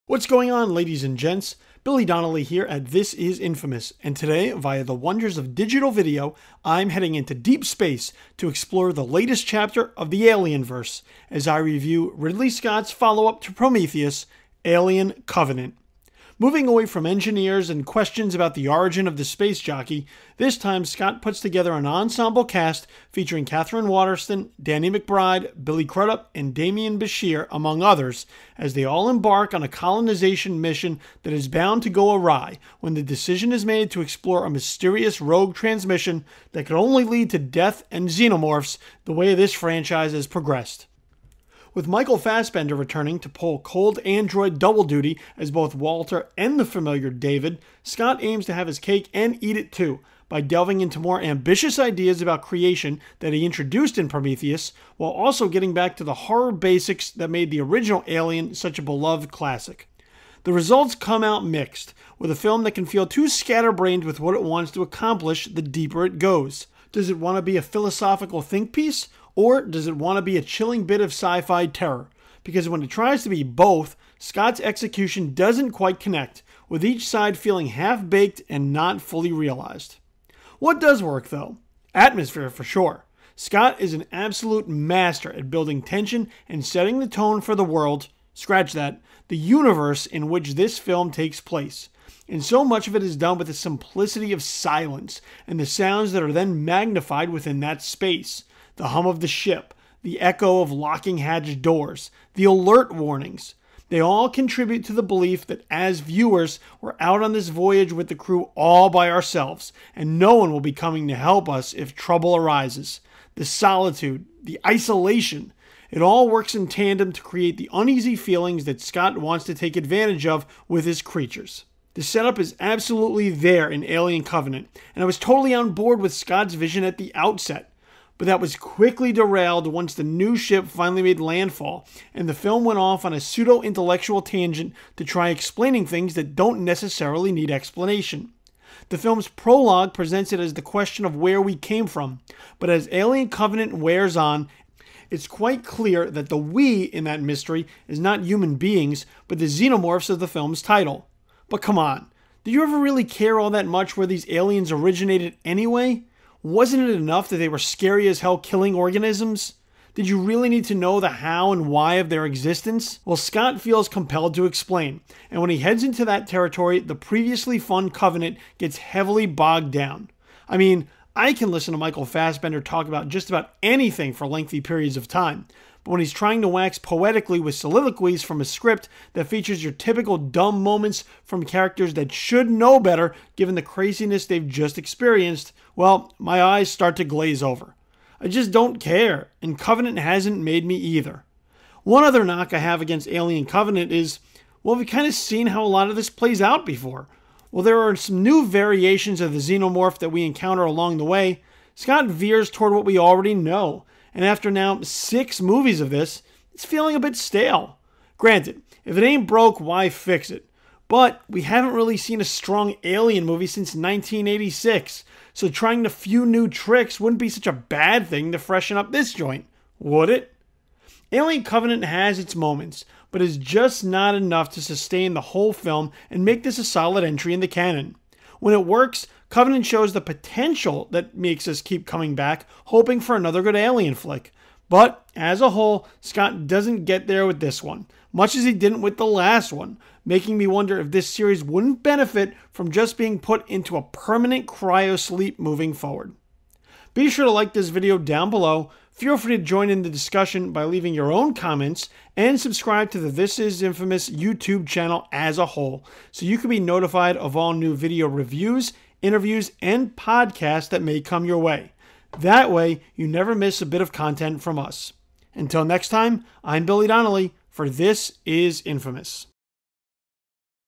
What's going on, ladies and gents? Billy Donnelly here at This Is Infamous, and today, via the wonders of digital video, I'm heading into deep space to explore the latest chapter of the Alienverse as I review Ridley Scott's follow-up to Prometheus, Alien Covenant. Moving away from engineers and questions about the origin of the space jockey, this time Scott puts together an ensemble cast featuring Katherine Waterston, Danny McBride, Billy Crudup, and Demián Bichir, among others, as they all embark on a colonization mission that is bound to go awry when the decision is made to explore a mysterious rogue transmission that could only lead to death and xenomorphs the way this franchise has progressed. With Michael Fassbender returning to pull cold android double duty as both Walter and the familiar David, Scott aims to have his cake and eat it too by delving into more ambitious ideas about creation that he introduced in Prometheus, while also getting back to the horror basics that made the original Alien such a beloved classic. The results come out mixed, with a film that can feel too scatterbrained with what it wants to accomplish the deeper it goes. Does it want to be a philosophical think piece? Or does it want to be a chilling bit of sci-fi terror? Because when it tries to be both, Scott's execution doesn't quite connect, with each side feeling half-baked and not fully realized. What does work, though? Atmosphere, for sure. Scott is an absolute master at building tension and setting the tone for the world, scratch that, the universe in which this film takes place. And so much of it is done with the simplicity of silence and the sounds that are then magnified within that space. The hum of the ship, the echo of locking hatch doors, the alert warnings. They all contribute to the belief that as viewers, we're out on this voyage with the crew all by ourselves, and no one will be coming to help us if trouble arises. The solitude, the isolation, it all works in tandem to create the uneasy feelings that Scott wants to take advantage of with his creatures. The setup is absolutely there in Alien Covenant, and I was totally on board with Scott's vision at the outset. But that was quickly derailed once the new ship finally made landfall, and the film went off on a pseudo-intellectual tangent to try explaining things that don't necessarily need explanation. The film's prologue presents it as the question of where we came from, but as Alien Covenant wears on, it's quite clear that the we in that mystery is not human beings, but the xenomorphs of the film's title. But come on, did you ever really care all that much where these aliens originated anyway? Wasn't it enough that they were scary as hell killing organisms? Did you really need to know the how and why of their existence? Well, Scott feels compelled to explain, and when he heads into that territory, the previously fun Covenant gets heavily bogged down. I mean, I can listen to Michael Fassbender talk about just about anything for lengthy periods of time, but when he's trying to wax poetically with soliloquies from a script that features your typical dumb moments from characters that should know better given the craziness they've just experienced, well, my eyes start to glaze over. I just don't care, and Covenant hasn't made me either. One other knock I have against Alien Covenant is, well, we've kind of seen how a lot of this plays out before. Well, there are some new variations of the xenomorph that we encounter along the way. Scott veers toward what we already know, and after now 6 movies of this, it's feeling a bit stale. Granted, if it ain't broke, why fix it? But we haven't really seen a strong Alien movie since 1986, so trying a few new tricks wouldn't be such a bad thing to freshen up this joint, would it? Alien Covenant has its moments, but is just not enough to sustain the whole film and make this a solid entry in the canon. When it works, Covenant shows the potential that makes us keep coming back, hoping for another good Alien flick. But, as a whole, Scott doesn't get there with this one, much as he didn't with the last one, making me wonder if this series wouldn't benefit from just being put into a permanent cryo-sleep moving forward. Be sure to like this video down below, feel free to join in the discussion by leaving your own comments, and subscribe to the This Is Infamous YouTube channel as a whole, so you can be notified of all new video reviews, interviews, and podcasts that may come your way. That way, you never miss a bit of content from us. Until next time, I'm Billy Donnelly for This Is Infamous.